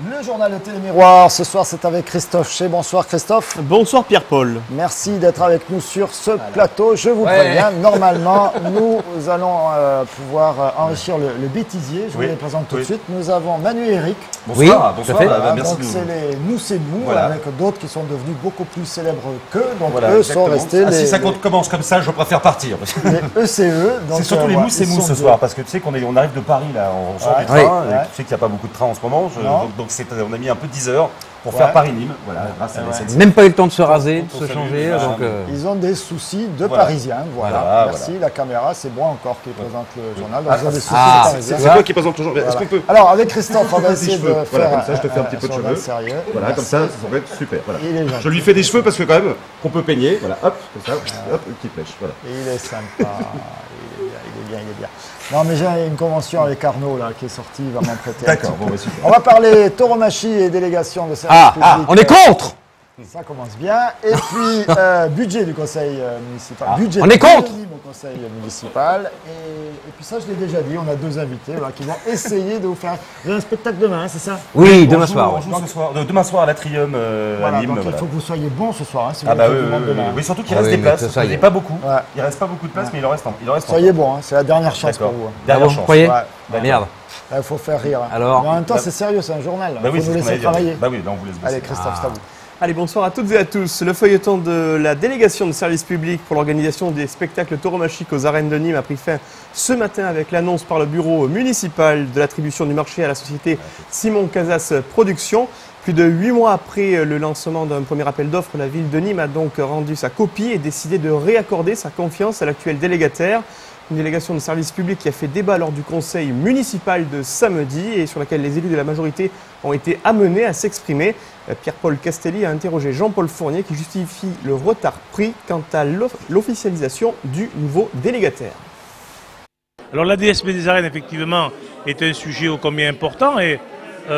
Le journal de Télémiroir, ce soir c'est avec Christophe Chez. Bonsoir Christophe. Bonsoir Pierre-Paul. Merci d'être avec nous sur ce plateau. Je vous préviens, normalement nous allons pouvoir enrichir le bêtisier. Je vous les présente tout de suite. Nous avons Manu et Eric. Bonsoir, bonsoir. Merci. Donc c'est les Nous c'est nous, avec d'autres qui sont devenus beaucoup plus célèbres qu'eux. Donc eux exactement. sont restés si ça commence comme ça, je préfère partir. Les ECE. C'est surtout les Nous c'est nous ce soir, parce que tu sais qu'on arrive de Paris là, on sort du train, et tu sais qu'il n'y a pas beaucoup de trains en ce moment. Donc on a mis un peu 10 heures pour faire Paris-Nîmes. Voilà, grâce à même pas eu le temps de se raser, de se changer. Donc, ils ont des soucis de Parisiens. Voilà. Merci. La caméra, c'est moi encore qui présente le journal. Donc, ils ont des soucis de Parisiens. C'est toi qui présente toujours. Est-ce qu'on peut... Alors, avec Christophe, on va essayer de faire. Comme ça, je te fais un petit peu de cheveux. Sérieux. Voilà, comme ça va être super. Voilà. Je lui fais des cheveux parce que, quand même, qu'on peut peigner. Voilà, hop, comme ça, hop, une petite flèche. Voilà. Et il est sympa. Il est bien. Non, mais j'ai une convention avec Arnaud là, qui est sortie, il va m'en prêter. D'accord, bon, bah, super. On va parler tauromachie et délégation de service public. On est contre. Ça commence bien. Et puis, budget du conseil municipal. Budget on est contre au conseil municipal. Et puis ça, je l'ai déjà dit, on a deux invités là, qui vont essayer de vous faire un spectacle demain, c'est ça? Oui, demain soir. On joue ce soir. Demain soir à l'Atrium à Nîmes. Donc il faut que vous soyez bons ce soir. Hein, si vous oui, surtout qu'il reste des places. Il n'y a pas beaucoup. Ouais. Il reste pas beaucoup de places, mais il en reste. Soyez bons, hein, c'est la dernière chance pour vous. Dernière chance. Vous croyez? Merde. Il faut faire rire. Hein. Alors, mais en même temps, c'est sérieux, c'est un journal. Il faut nous laisser travailler. Bah oui, là on vous laisse bosser. Allez, Christophe, c'est à vous. Allez, bonsoir à toutes et à tous. Le feuilleton de la délégation de service public pour l'organisation des spectacles tauromachiques aux arènes de Nîmes a pris fin ce matin avec l'annonce par le bureau municipal de l'attribution du marché à la société Simon Casas Productions. Plus de 8 mois après le lancement d'un premier appel d'offres, la ville de Nîmes a donc rendu sa copie et décidé de réaccorder sa confiance à l'actuel délégataire. Une délégation de service public qui a fait débat lors du conseil municipal de samedi et sur laquelle les élus de la majorité ont été amenés à s'exprimer. Pierre-Paul Castelli a interrogé Jean-Paul Fournier qui justifie le retard pris quant à l'officialisation du nouveau délégataire. Alors la DSP des arènes effectivement est un sujet ô combien important et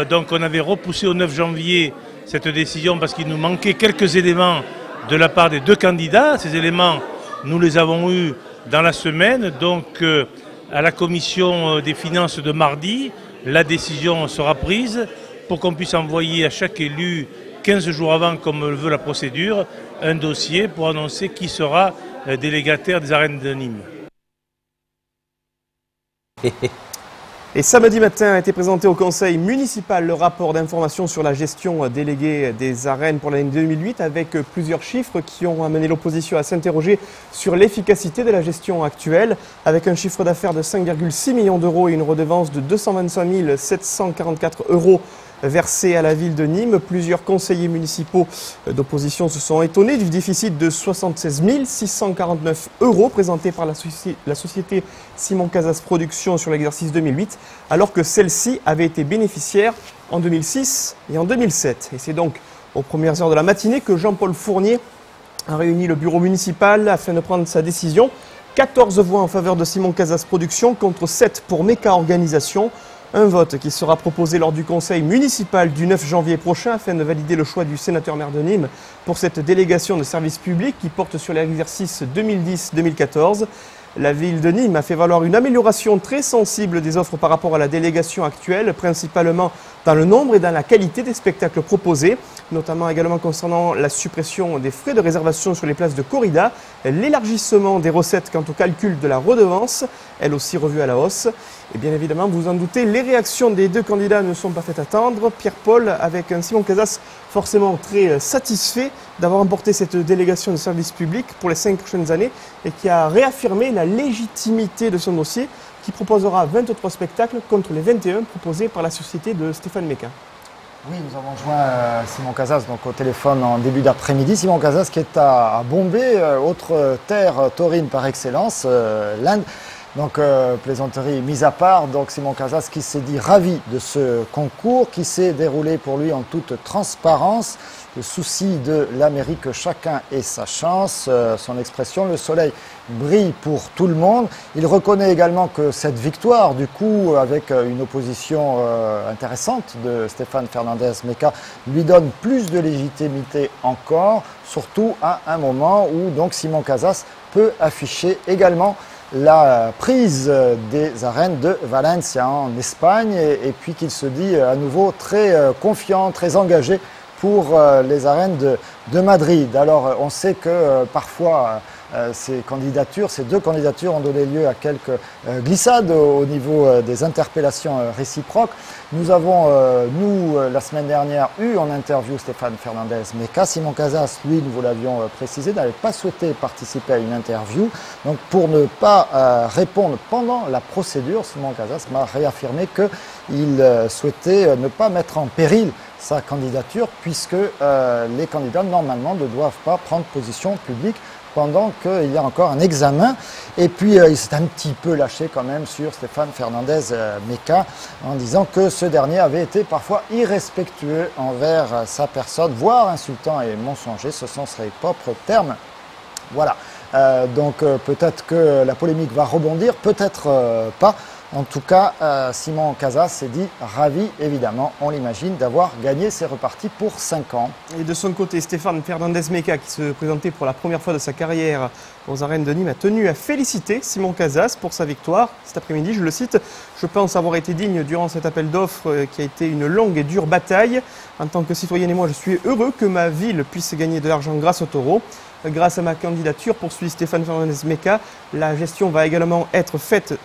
donc on avait repoussé au 9 janvier cette décision parce qu'il nous manquait quelques éléments de la part des deux candidats. Ces éléments, nous les avons eus dans la semaine, donc à la commission des finances de mardi, la décision sera prise pour qu'on puisse envoyer à chaque élu 15 jours avant, comme le veut la procédure, un dossier pour annoncer qui sera délégataire des arènes de Nîmes. Et samedi matin a été présenté au conseil municipal le rapport d'information sur la gestion déléguée des arènes pour l'année 2008 avec plusieurs chiffres qui ont amené l'opposition à s'interroger sur l'efficacité de la gestion actuelle avec un chiffre d'affaires de 5,6 millions d'euros et une redevance de 225 744 euros versés à la ville de Nîmes. Plusieurs conseillers municipaux d'opposition se sont étonnés du déficit de 76 649 euros présenté par la société Simon Casas Productions sur l'exercice 2008, alors que celle-ci avait été bénéficiaire en 2006 et en 2007. Et c'est donc aux premières heures de la matinée que Jean-Paul Fournier a réuni le bureau municipal afin de prendre sa décision. 14 voix en faveur de Simon Casas Productions contre 7 pour Méca Organisation. Un vote qui sera proposé lors du conseil municipal du 9 janvier prochain afin de valider le choix du sénateur-maire de Nîmes pour cette délégation de service public qui porte sur l'exercice 2010-2014. La ville de Nîmes a fait valoir une amélioration très sensible des offres par rapport à la délégation actuelle, principalement dans le nombre et dans la qualité des spectacles proposés, notamment également concernant la suppression des frais de réservation sur les places de corrida, l'élargissement des recettes quant au calcul de la redevance, elle aussi revue à la hausse. Et bien évidemment, vous en doutez, les réactions des deux candidats ne sont pas faites attendre. Pierre-Paul, avec un Simon Casas forcément très satisfait d'avoir emporté cette délégation de service public pour les 5 prochaines années et qui a réaffirmé la légitimité de son dossier qui proposera 23 spectacles contre les 21 proposés par la société de Stéphane Méca. Oui, nous avons joint Simon Casas donc, au téléphone en début d'après-midi. Simon Casas qui est à Bombay, autre terre taurine par excellence, l'Inde. Donc, plaisanterie mise à part, donc Simon Casas qui s'est dit ravi de ce concours qui s'est déroulé pour lui en toute transparence. Le souci de l'Amérique, que chacun ait sa chance, son expression, le soleil brille pour tout le monde. Il reconnaît également que cette victoire, du coup, avec une opposition intéressante de Stéphane Fernandez Méca, lui donne plus de légitimité encore, surtout à un moment où donc Simon Casas peut afficher également la prise des arènes de Valencia en Espagne et puis qu'il se dit à nouveau très confiant, très engagé pour les arènes de Madrid. Alors on sait que parfois ces deux candidatures ont donné lieu à quelques glissades au niveau des interpellations réciproques. Nous avons, la semaine dernière, eu en interview Stéphane Fernández-Meca. Simon Casas, lui, nous vous l'avions précisé, n'avait pas souhaité participer à une interview. Donc pour ne pas répondre pendant la procédure, Simon Casas m'a réaffirmé qu'il souhaitait ne pas mettre en péril sa candidature puisque les candidats, normalement, ne doivent pas prendre position publique pendant qu'il y a encore un examen. Et puis il s'est un petit peu lâché quand même sur Stéphane Fernández-Meca en disant que ce dernier avait été parfois irrespectueux envers sa personne, voire insultant et mensonger, ce sont ses propres termes. Voilà, donc peut-être que la polémique va rebondir, peut-être pas. En tout cas, Simon Casas s'est dit ravi, évidemment, on l'imagine, d'avoir gagné ses reparties pour 5 ans. Et de son côté, Stéphane Fernández-Meca, qui se présentait pour la première fois de sa carrière aux arènes de Nîmes, a tenu à féliciter Simon Casas pour sa victoire cet après-midi. Je le cite, « Je pense avoir été digne durant cet appel d'offres qui a été une longue et dure bataille. En tant que citoyenne et moi, je suis heureux que ma ville puisse gagner de l'argent grâce au taureau. Grâce à ma candidature, poursuit Stéphane Fernández-Meca, la gestion va également être faite.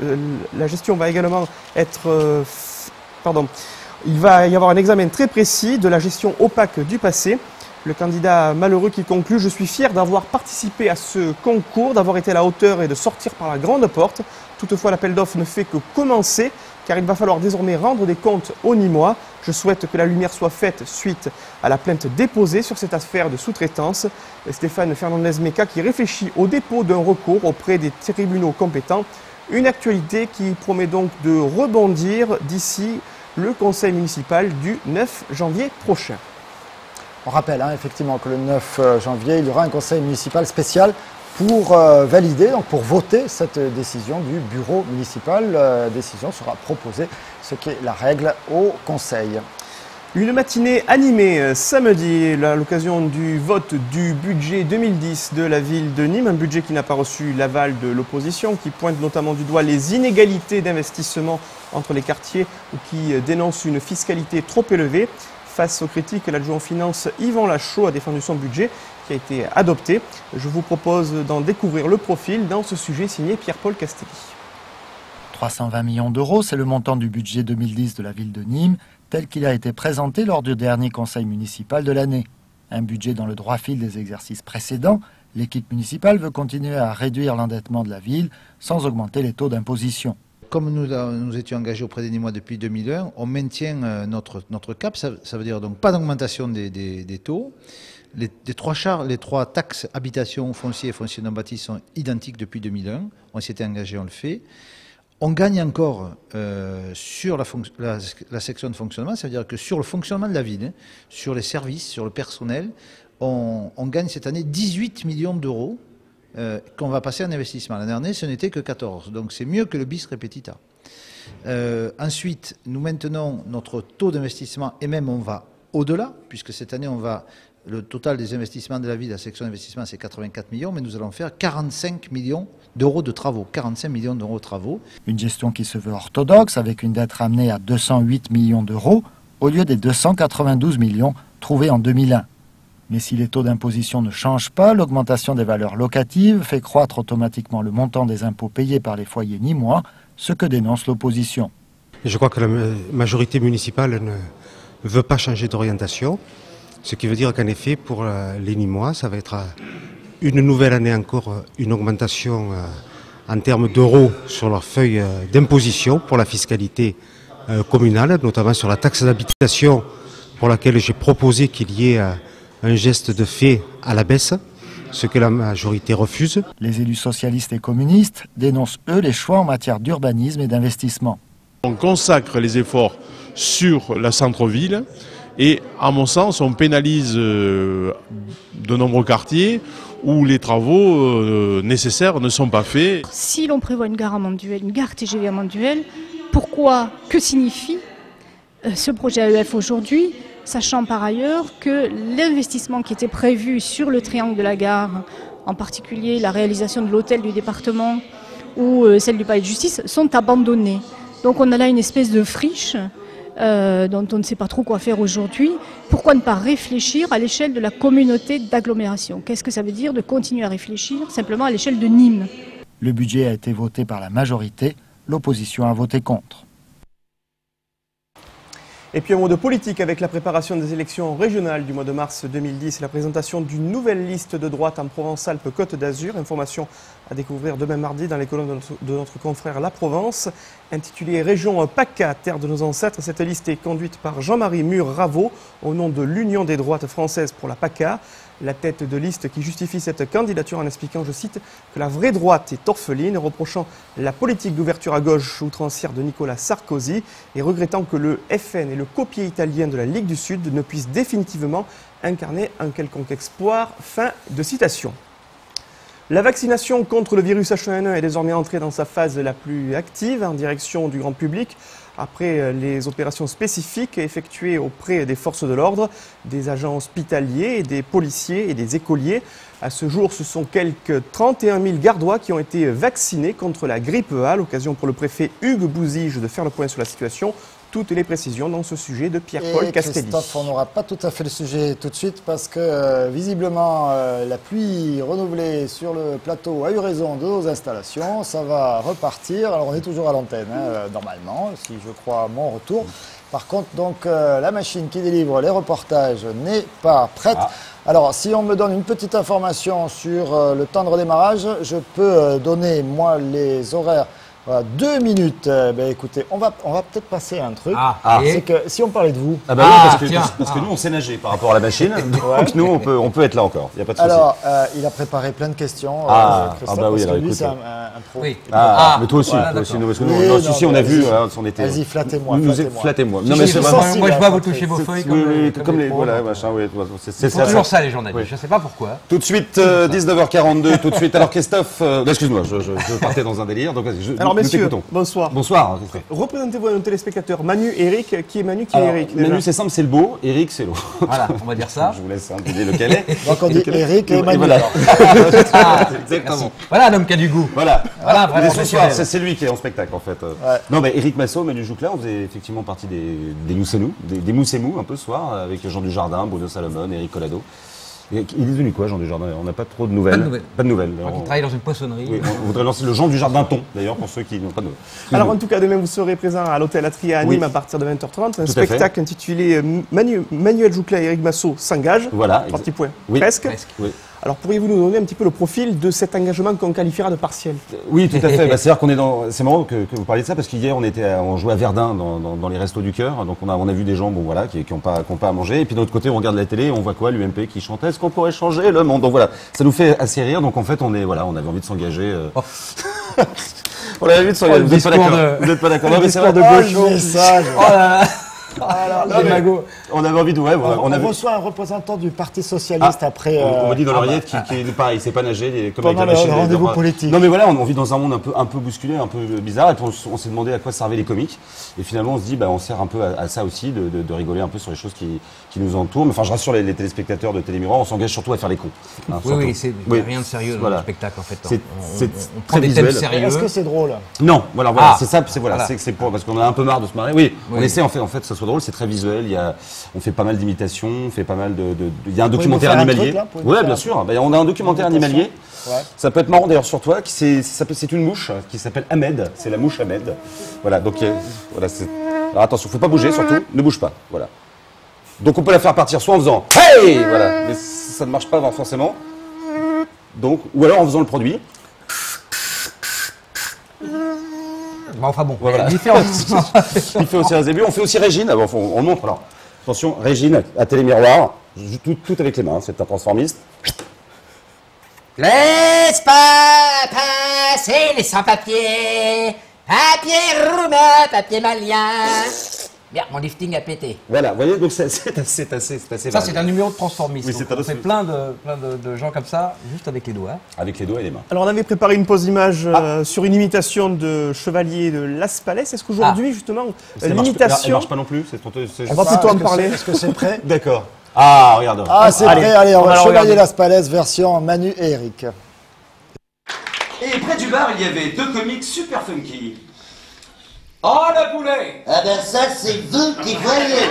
Il va y avoir un examen très précis de la gestion opaque du passé. Le candidat malheureux qui conclut « Je suis fier d'avoir participé à ce concours, d'avoir été à la hauteur et de sortir par la grande porte. Toutefois, l'appel d'offres ne fait que commencer, car il va falloir désormais rendre des comptes aux Nîmois. Je souhaite que la lumière soit faite suite à la plainte déposée sur cette affaire de sous-traitance. » Stéphane Fernández-Meca qui réfléchit au dépôt d'un recours auprès des tribunaux compétents. Une actualité qui promet donc de rebondir d'ici le conseil municipal du 9 janvier prochain. On rappelle effectivement que le 9 janvier, il y aura un conseil municipal spécial pour valider, donc pour voter cette décision du bureau municipal. La décision sera proposée, ce qui est la règle, au conseil. Une matinée animée samedi à l'occasion du vote du budget 2010 de la ville de Nîmes, un budget qui n'a pas reçu l'aval de l'opposition, qui pointe notamment du doigt les inégalités d'investissement entre les quartiers ou qui dénonce une fiscalité trop élevée. Face aux critiques, l'adjoint aux finances Yvan Lachaud a défendu son budget qui a été adopté. Je vous propose d'en découvrir le profil dans ce sujet signé Pierre-Paul Castelli. 320 millions d'euros, c'est le montant du budget 2010 de la ville de Nîmes, tel qu'il a été présenté lors du dernier conseil municipal de l'année. Un budget dans le droit fil des exercices précédents, l'équipe municipale veut continuer à réduire l'endettement de la ville sans augmenter les taux d'imposition. Comme nous étions engagés auprès des Nîmois depuis 2001, on maintient notre cap, ça veut dire donc pas d'augmentation des taux. Les trois taxes habitation, foncier et foncier non bâti sont identiques depuis 2001. On s'était engagé, on le fait. On gagne encore sur la section de fonctionnement, ça veut dire que sur le fonctionnement de la ville, sur les services, sur le personnel, on gagne cette année 18 millions d'euros qu'on va passer en investissement. L'année dernière, ce n'était que 14, donc c'est mieux que le bis repetita. Ensuite, nous maintenons notre taux d'investissement et même on va au-delà, puisque cette année, le total des investissements de la ville, la section d'investissement, c'est 84 millions, mais nous allons faire 45 millions d'euros de travaux. 45 millions d'euros de travaux. Une gestion qui se veut orthodoxe, avec une dette ramenée à 208 millions d'euros, au lieu des 292 millions trouvés en 2001. Mais si les taux d'imposition ne changent pas, l'augmentation des valeurs locatives fait croître automatiquement le montant des impôts payés par les foyers nîmois, ce que dénonce l'opposition. Je crois que la majorité municipale ne veut pas changer d'orientation, ce qui veut dire qu'en effet, pour les Nîmois, ça va être une nouvelle année encore, une augmentation en termes d'euros sur leur feuille d'imposition pour la fiscalité communale, notamment sur la taxe d'habitation, pour laquelle j'ai proposé qu'il y ait un geste de fait à la baisse, ce que la majorité refuse. Les élus socialistes et communistes dénoncent, eux, les choix en matière d'urbanisme et d'investissement. On consacre les efforts sur la centre-ville et, à mon sens, on pénalise de nombreux quartiers où les travaux nécessaires ne sont pas faits. Si l'on prévoit une gare à Manduel, une gare TGV à Manduel, pourquoi, que signifie ce projet AEF aujourd'hui, sachant par ailleurs que l'investissement qui était prévu sur le triangle de la gare, en particulier la réalisation de l'hôtel du département ou celle du palais de justice sont abandonnées. Donc on a là une espèce de friche dont on ne sait pas trop quoi faire aujourd'hui. Pourquoi ne pas réfléchir à l'échelle de la communauté d'agglomération? Qu'est-ce que ça veut dire de continuer à réfléchir simplement à l'échelle de Nîmes? Le budget a été voté par la majorité, l'opposition a voté contre. Et puis un mot de politique avec la préparation des élections régionales du mois de mars 2010 et la présentation d'une nouvelle liste de droite en Provence-Alpes-Côte d'Azur. Information à découvrir demain mardi dans les colonnes de notre confrère La Provence. Intitulée Région PACA, terre de nos ancêtres, cette liste est conduite par Jean-Marie Mur-Raveau au nom de l'Union des droites françaises pour la PACA. La tête de liste qui justifie cette candidature en expliquant, je cite, que la vraie droite est orpheline, reprochant la politique d'ouverture à gauche outrancière de Nicolas Sarkozy et regrettant que le FN et le copier italien de la Ligue du Sud ne puissent définitivement incarner un quelconque espoir. Fin de citation. La vaccination contre le virus H1N1 est désormais entrée dans sa phase la plus active en direction du grand public après les opérations spécifiques effectuées auprès des forces de l'ordre, des agents hospitaliers, des policiers et des écoliers. À ce jour, ce sont quelques 31 000 gardois qui ont été vaccinés contre la grippe A. L'occasion pour le préfet Hugues Bouzige de faire le point sur la situation. Toutes les précisions dans ce sujet de Pierre-Paul Castelli. Christophe, on n'aura pas tout à fait le sujet tout de suite parce que visiblement la pluie renouvelée sur le plateau a eu raison de nos installations. Ça va repartir. Alors on est toujours à l'antenne normalement, si je crois à mon retour. Par contre, donc la machine qui délivre les reportages n'est pas prête. Alors, si on me donne une petite information sur le temps de redémarrage, je peux donner moi les horaires. Voilà, 2 minutes. Ben, écoutez, on va peut-être passer à un truc. C'est que si on parlait de vous. Ah bah oui, parce que nous on sait nager par rapport à la machine. Donc nous on peut être là encore. Il y a pas de souci. Alors, il a préparé plein de questions. Bah oui, parce alors que lui écoute. c'est un pro. Oui. Mais toi aussi. Toi aussi, nous, parce que nous, si on a vu, on était. Vas-y, flattez-moi. Flattez-moi. Non mais moi je vois vous toucher vos feuilles comme les voilà, machin. C'est toujours ça les journalistes. Je sais pas pourquoi. Tout de suite 19h42. Tout de suite. Alors Christophe, excuse-moi, je partais dans un délire. Donc alors messieurs, bonsoir. Bonsoir. Représentez-vous à nos téléspectateurs. Manu et Eric. Qui est Manu, qui est Eric? Manu, c'est simple, c'est le beau. Eric, c'est l'eau. Voilà, on va dire ça. Je vous laisse deviner lequel est. Donc on dit Eric et Manu. Voilà. Exactement. Voilà un homme qui a du goût. Voilà. Vraiment. Ce soir, c'est lui qui est en spectacle en fait. Non, mais Eric Massot, Manu Joucla, on faisait effectivement partie des Moussemous, des Moussemous un peu ce soir, avec Jean Dujardin, Bruno Salomon, Eric Collado. Il est devenu quoi, Jean Dujardin? On n'a pas trop de nouvelles. Pas de nouvelles. Il travaille dans une poissonnerie. Oui, on voudrait lancer le Jean Dujardin ton, d'ailleurs, pour ceux qui n'ont pas de nouvelles. Alors en tout cas, demain, vous serez présent à l'hôtel Atria à Nîmes à partir de 20h30. Un spectacle intitulé Manuel Joucla et Eric Massot s'engagent. Voilà. 3 petits points. Oui. Presque. Oui. Alors pourriez-vous nous donner un petit peu le profil de cet engagement qu'on qualifiera de partiel? Oui, tout à fait. C'est-à-dire qu'on est dans. C'est marrant que vous parliez de ça parce qu'hier on jouait à Verdun dans les restos du cœur. Donc on a vu des gens qui n'ont pas à manger. Et puis de l'autre côté on regarde la télé et on voit quoi, l'UMP qui chantait est-ce qu'on pourrait changer le monde. Donc voilà, ça nous fait assez rire. Donc en fait on avait envie de s'engager. On avait envie de s'engager. Vous n'êtes pas d'accord? Non mais c'est vrai de gauche. On avait envie de. On reçoit un représentant du Parti Socialiste après. On m'a dit dans l'oreillette qui est pareil, il sait pas nager comme avec la machine. Pendant le rendez-vous politique. Non mais voilà, on vit dans un monde un peu bousculé, un peu bizarre. Et puis on s'est demandé à quoi servaient les comiques. Et finalement on se dit, on sert un peu à ça aussi, de rigoler un peu sur les choses qui nous entourent. Mais enfin, je rassure les téléspectateurs de Télémiroir, on s'engage surtout à faire les cons. Oui, c'est rien de sérieux dans le spectacle en fait. C'est très visuel. Est-ce que c'est drôle? Non, voilà, c'est ça, c'est pour parce qu'on a un peu marre de se marrer. Oui, on essaie en fait que ça soit drôle, c'est très visuel. On fait pas mal d'imitations, on fait pas mal il y a un documentaire animalier. Oui, bien sûr. On a un documentaire animalier. Ça peut être marrant d'ailleurs sur toi. C'est une mouche qui s'appelle Ahmed. C'est la mouche Ahmed. Voilà. Donc voilà. Alors attention, faut pas bouger surtout. Ne bouge pas. Voilà. Donc on peut la faire partir soit en faisant hey, voilà. Mais ça ne marche pas forcément. Donc ou alors en faisant le produit. Enfin bon, voilà. Il fait aussi un début. On fait aussi Régine. On montre alors. Attention, Régine à Télémiroir. Tout avec les mains. C'est un transformiste. Laisse pas passer les sans-papiers. Papier roumain, papier malien. Merde, mon lifting a pété. Voilà, vous voyez, donc c'est assez. Ça, c'est un numéro de transformiste. Oui, on fait plein de gens comme ça, juste avec les doigts. Avec les doigts et les mains. Alors, on avait préparé une pause d'image sur une imitation de Chevalier de Las Palais. Est-ce qu'aujourd'hui, justement, l'imitation. Elle marche pas non plus. On va plutôt en parler. Est-ce que c'est prêt? D'accord. Ah, regarde. C'est prêt. Allez, on va Chevalier Las Palais version Manu et Eric. Et près du du bar, il y avait 2 comiques super funky. Oh, le poulet! Ah ben ça, c'est vous qui voyez.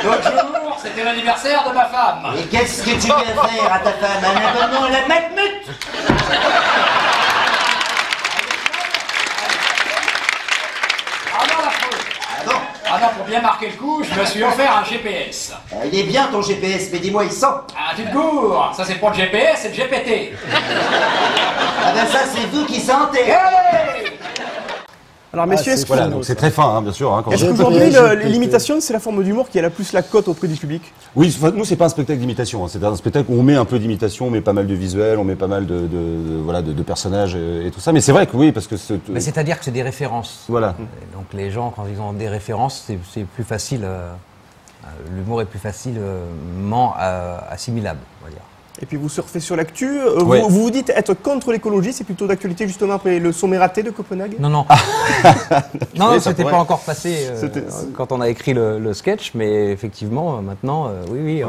L'autre jour, c'était l'anniversaire de ma femme. Et qu'est-ce que tu viens faire à ta femme? Un abonnement à la Matmut? Ah non, l'affreux. Ah bon? Ah non, pour bien marquer le coup, je me suis offert un GPS. Il est bien ton GPS, mais dis-moi, il sent. Ah, tu te gourres. Ça, c'est pas le GPS, c'est le GPT. Ah ben ça, c'est vous qui sentez. Hey! Alors messieurs, est-ce que Voilà, donc c'est très fin, hein, bien sûr. Hein, est-ce qu'aujourd'hui, l'imitation, c'est la forme d'humour qui a la plus la cote auprès du public? Oui, nous, c'est pas un spectacle d'imitation. Hein, c'est un spectacle où on met un peu d'imitation, on met pas mal de visuels, on met pas mal de personnages et tout ça. Mais c'est vrai que oui, parce que... Mais c'est-à-dire que c'est des références. Voilà. Et donc les gens, quand ils ont des références, c'est plus facile... l'humour est plus facilement assimilable, on va dire. Et puis vous surfez sur l'actu. Ouais. Vous dites être contre l'écologie, c'est plutôt d'actualité justement après le sommet raté de Copenhague? Non, non. Non, Oui, c'était pas encore passé C'était- quand on a écrit le sketch, mais effectivement, maintenant, oui.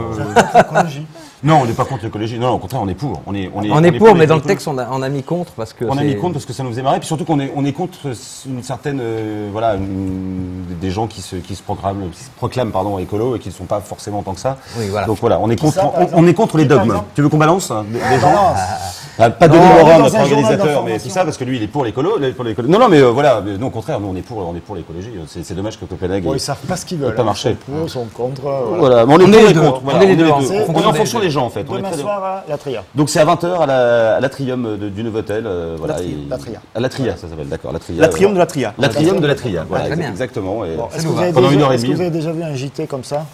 Non, on n'est pas contre l'écologie. Non, au contraire, on est pour. On est pour, mais dans le texte, on a mis contre parce que. On a mis contre parce que ça nous faisait marrer, puis surtout qu'on est contre une certaine, des gens qui se proclament écolo et qui ne sont pas forcément tant que ça. Oui, voilà. Donc voilà, on est contre, par exemple on est contre les Par dogmes. exemple Tu veux qu'on balance hein, des gens balance. Pas de Non, Morin, dans un notre journal organisateur, mais d'information. tout ça parce que lui, il est pour l'écolo. Non, non, mais voilà, nous au contraire, nous on est pour l'écologie. C'est dommage que Copenhague. Bon, ils savent pas ce qu'ils veulent. pas marché. Ils sont pour, ils sont contre. Voilà, mais on est pour et contre. Voilà, on est les on deux, est hein. les deux. On est en fonction des gens en fait. On est Demain très soir à la Tria. Donc c'est à 20h à l'Atrium du Novotel. Voilà, La Tria. À la Tria, ça s'appelle, d'accord. L'atrium de la Tria. L'Atrium de la Tria, voilà, très bien. exactement. Et Bon, est-ce que nous vous va. avez Pendant déjà- 1h30. est-ce que vous avez déjà vu un JT comme ça?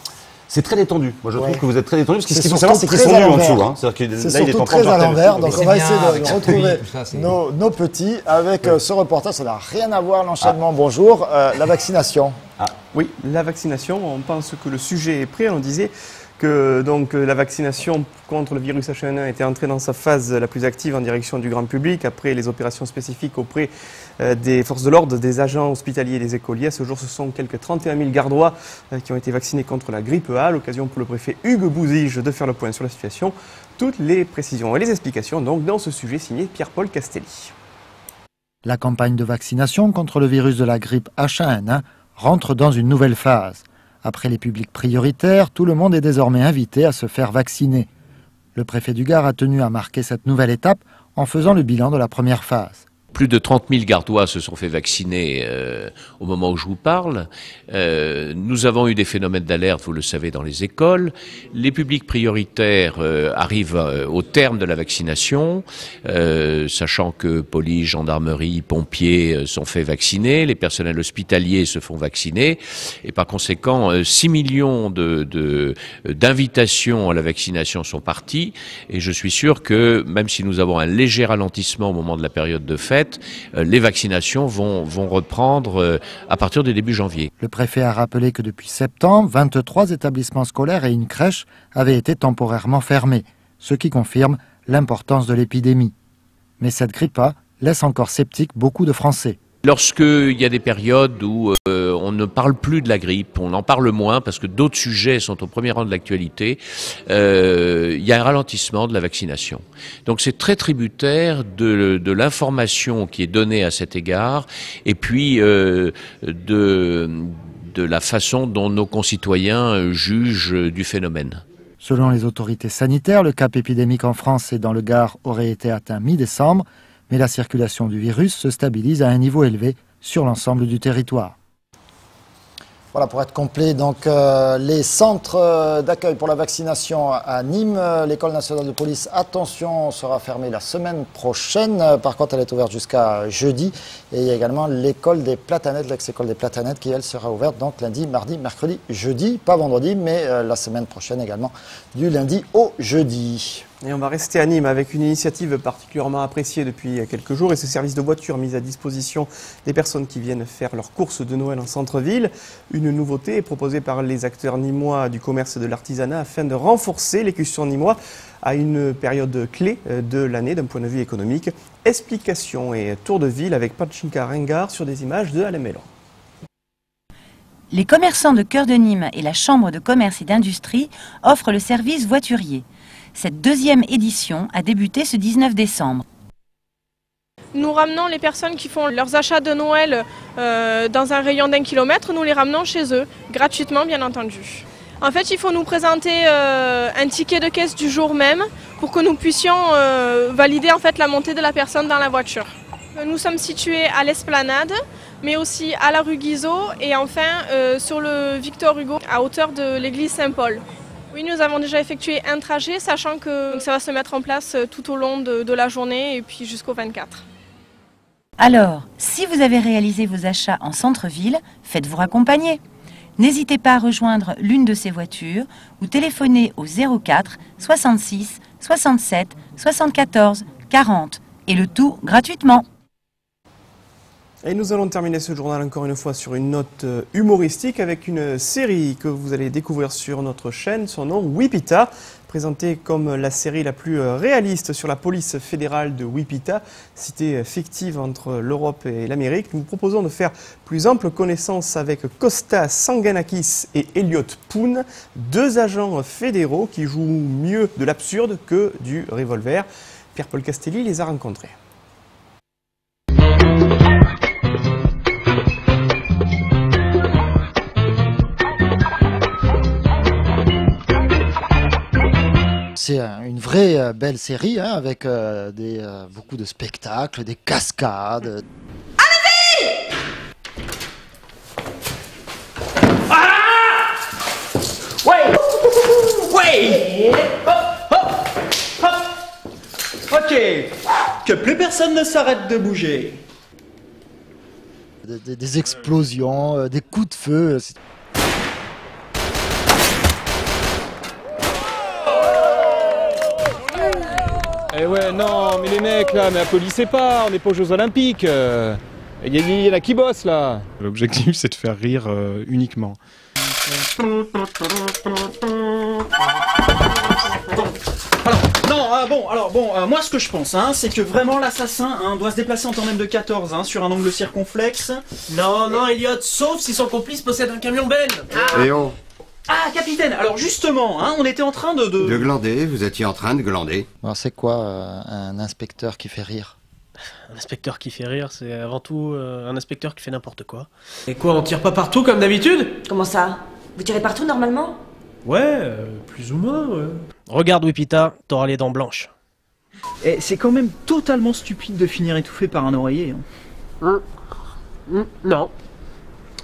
C'est très détendu. Moi, je Ouais. trouve que vous êtes très détendu parce que ce C'est qu'il faut savoir, c'est surtout qu'ils sont très nus à en dessous. l'envers. Hein. C'est-à-dire que C'est là, il est surtout en train de très à faire l'envers, tel- donc c'est on va bien essayer avec de la retrouver pluie, tout ça, c'est- nos petits avec ce reportage. Ça n'a rien à voir, l'enchaînement. Bonjour, la vaccination. Oui, la vaccination, on pense que le sujet est prêt. On disait que donc la vaccination contre le virus H1N1 était entrée dans sa phase la plus active en direction du grand public après les opérations spécifiques auprès des forces de l'ordre, des agents hospitaliers et des écoliers. À ce jour, ce sont quelques 31 000 gardois qui ont été vaccinés contre la grippe A. L'occasion pour le préfet Hugues Bouzige de faire le point sur la situation. Toutes les précisions et les explications donc dans ce sujet signé Pierre-Paul Castelli. La campagne de vaccination contre le virus de la grippe H1N1 rentre dans une nouvelle phase. Après les publics prioritaires, tout le monde est désormais invité à se faire vacciner. Le préfet du Gard a tenu à marquer cette nouvelle étape en faisant le bilan de la première phase. Plus de 30 000 Gardois se sont fait vacciner au moment où je vous parle. Nous avons eu des phénomènes d'alerte, vous le savez, dans les écoles. Les publics prioritaires arrivent au terme de la vaccination, sachant que police, gendarmerie, pompiers sont faits vacciner, les personnels hospitaliers se font vacciner, et par conséquent, 6 millions d'invitations à la vaccination sont parties, et je suis sûr que même si nous avons un léger ralentissement au moment de la période de fête, les vaccinations vont reprendre à partir du début janvier. Le préfet a rappelé que depuis septembre, 23 établissements scolaires et une crèche avaient été temporairement fermés, ce qui confirme l'importance de l'épidémie. Mais cette grippe A laisse encore sceptiques beaucoup de Français. Lorsqu'il y a des périodes où on ne parle plus de la grippe, on en parle moins parce que d'autres sujets sont au premier rang de l'actualité, il y a un ralentissement de la vaccination. Donc c'est très tributaire de l'information qui est donnée à cet égard et puis de la façon dont nos concitoyens jugent du phénomène. Selon les autorités sanitaires, le cap épidémique en France et dans le Gard aurait été atteint mi-décembre, mais la circulation du virus se stabilise à un niveau élevé sur l'ensemble du territoire. Voilà, pour être complet, donc les centres d'accueil pour la vaccination à Nîmes, l'école nationale de police, attention, sera fermée la semaine prochaine. Par contre, elle est ouverte jusqu'à jeudi. Et il y a également l'école des Platanettes, l'ex-école des Platanettes, qui elle sera ouverte donc lundi, mardi, mercredi, jeudi, pas vendredi, mais la semaine prochaine également, du lundi au jeudi. Et on va rester à Nîmes avec une initiative particulièrement appréciée depuis quelques jours et ce service de voiture mis à disposition des personnes qui viennent faire leurs courses de Noël en centre-ville. Une nouveauté proposée par les acteurs nîmois du commerce et de l'artisanat afin de renforcer les custodiens nîmois à une période clé de l'année d'un point de vue économique. Explication et tour de ville avec Pachinka Ringard sur des images de Alain Mellon. Les commerçants de cœur de Nîmes et la Chambre de commerce et d'industrie offrent le service voiturier. Cette deuxième édition a débuté ce 19 décembre. Nous ramenons les personnes qui font leurs achats de Noël dans un rayon d'1 kilomètre, nous les ramenons chez eux, gratuitement bien entendu. En fait, il faut nous présenter un ticket de caisse du jour même pour que nous puissions valider en fait, la montée de la personne dans la voiture. Nous sommes situés à l'Esplanade, mais aussi à la rue Guizot et enfin sur le Victor Hugo à hauteur de l'église Saint-Paul. Oui, nous avons déjà effectué un trajet, sachant que ça va se mettre en place tout au long de la journée et puis jusqu'au 24. Alors, si vous avez réalisé vos achats en centre-ville, faites-vous raccompagner. N'hésitez pas à rejoindre l'une de ces voitures ou téléphonez au 04 66 67 74 40 et le tout gratuitement. Et nous allons terminer ce journal encore une fois sur une note humoristique avec une série que vous allez découvrir sur notre chaîne, son nom Wipita, présentée comme la série la plus réaliste sur la police fédérale de Wipita, cité fictive entre l'Europe et l'Amérique. Nous vous proposons de faire plus ample connaissance avec Costa Sanganakis et Elliot Poon, deux agents fédéraux qui jouent mieux de l'absurde que du revolver. Pierre-Paul Castelli les a rencontrés. C'est une vraie belle série hein, avec beaucoup de spectacles, des cascades. Allez-y! Ah! Ouais! Ouais! Hop! Hop! Hop! Ok. Que plus personne ne s'arrête de bouger. Des explosions, des coups de feu. Eh ouais, non, mais les mecs là, mais applaudissez pas, on n'est pas aux Jeux Olympiques. Il y en a qui bossent là. L'objectif, c'est de faire rire uniquement. Moi ce que je pense, c'est que vraiment l'assassin doit se déplacer en tandem de 14 sur un angle circonflexe. Non, Elliot, sauf si son complice possède un camion Ben. Et oh. Ah, capitaine, alors justement, on était en train de glander, vous étiez en train de glander. Alors c'est quoi un inspecteur qui fait rire? Un inspecteur qui fait rire, c'est avant tout un inspecteur qui fait n'importe quoi. Et quoi, on tire pas partout comme d'habitude? Comment ça? Vous tirez partout normalement? Ouais, plus ou moins, ouais. Regarde Wipita, t'auras les dents blanches. Et c'est quand même totalement stupide de finir étouffé par un oreiller. Non.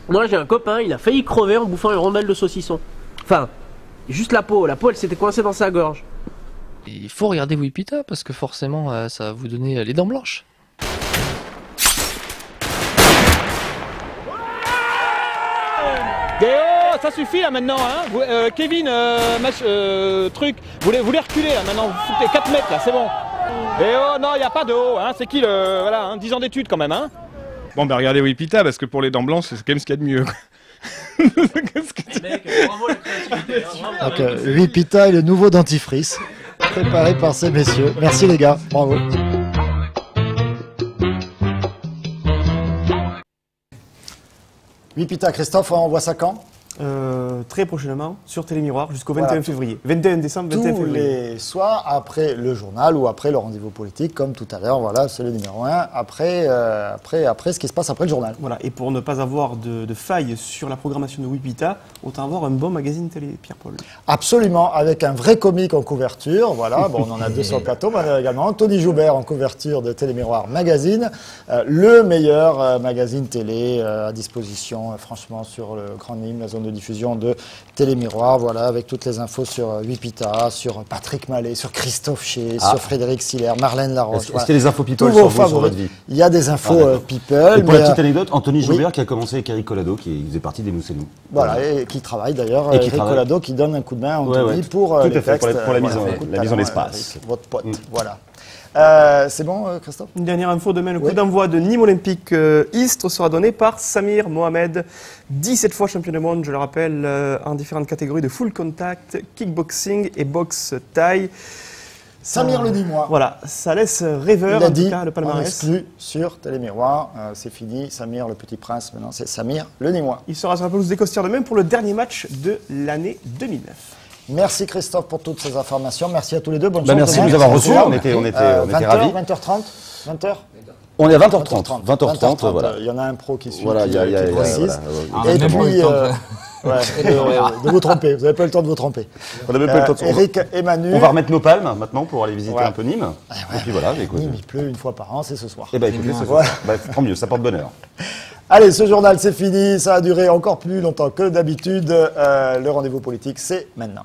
Moi j'ai un copain, il a failli crever en bouffant une rondelle de saucisson. Enfin, juste la peau elle s'était coincée dans sa gorge. Il faut regarder Wipita parce que forcément ça va vous donner les dents blanches. Oh, ça suffit là maintenant, hein. Kevin, truc, vous les reculez là maintenant, vous foutez 4 mètres là, c'est bon. Et oh non, il n'y a pas de haut, hein. C'est qui le. Voilà, 10 ans d'études quand même, hein. Bon, bah regardez Wipita, parce que pour les dents blanches, c'est quand même ce qu'il y a de mieux. Donc, Wipita est le nouveau dentifrice, préparé par ces messieurs. Merci les gars, bravo. Wipita, Christophe, on voit ça quand? Très prochainement sur Télémiroir jusqu'au 21 février. 21 décembre, 21 février. Tous les soirs après le journal ou après le rendez-vous politique, comme tout à l'heure, voilà, c'est le numéro 1, après ce qui se passe après le journal. Voilà, et pour ne pas avoir de failles sur la programmation de Wipita, autant avoir un bon magazine télé, Pierre-Paul. Absolument, avec un vrai comique en couverture, voilà, bon, on en a 200 plateaux, mais on a également Anthony Joubert en couverture de Télémiroir Magazine, le meilleur magazine télé à disposition, franchement, sur le Grand Nîmes, la zone de diffusion de Télémiroir, voilà, avec toutes les infos sur Wipita, sur Patrick Mallet, sur Christophe Ché, sur Frédéric Siller, Marlène Laroche. Est-ce qu'il y a des infos people sur vous, sur votre vie? Il y a des infos people. Et pour la petite anecdote, Anthony Joubert qui a commencé avec Eric Collado, qui faisait partie des Nous c'est nous. Voilà, et qui travaille d'ailleurs, Eric Collado qui donne un coup de main à Anthony pour les textes. Pour la mise en espace. Votre pote, voilà. C'est bon, Christophe? Une dernière info, demain, le coup d'envoi de Nîmes Olympique Istres sera donné par Samir Mohamed, 17 fois champion du monde, je le rappelle, en différentes catégories de full contact, kickboxing et boxe thaï. Samir le Nîmois. Voilà, ça laisse rêveur Il a en dit, tout cas le palmarès. on exclut sur Télémiroir. C'est fini, Samir le Petit Prince, maintenant c'est Samir le Nîmois. Il sera sur la pelouse des Costières de même pour le dernier match de l'année 2009. Merci Christophe pour toutes ces informations. Merci à tous les deux. Bonne chance. Merci de nous avoir reçus. On était ravis. 20h30 20h On est à 20h30. 20h30, voilà. Il y en a un pro qui suit, voilà, qui précise. Et puis, de vous tromper. Vous n'avez pas eu le temps de vous tromper. On n'a même pas eu le temps de Eric et Manu. On va remettre nos palmes maintenant pour aller visiter un peu Nîmes. Et puis voilà. Nîmes, il pleut une fois par an, c'est ce soir. Eh bien, écoutez, ce soir. Tant mieux, ça porte bonheur. Allez, ce journal, c'est fini. Ça a duré encore plus longtemps que d'habitude. Le rendez-vous politique, c'est maintenant.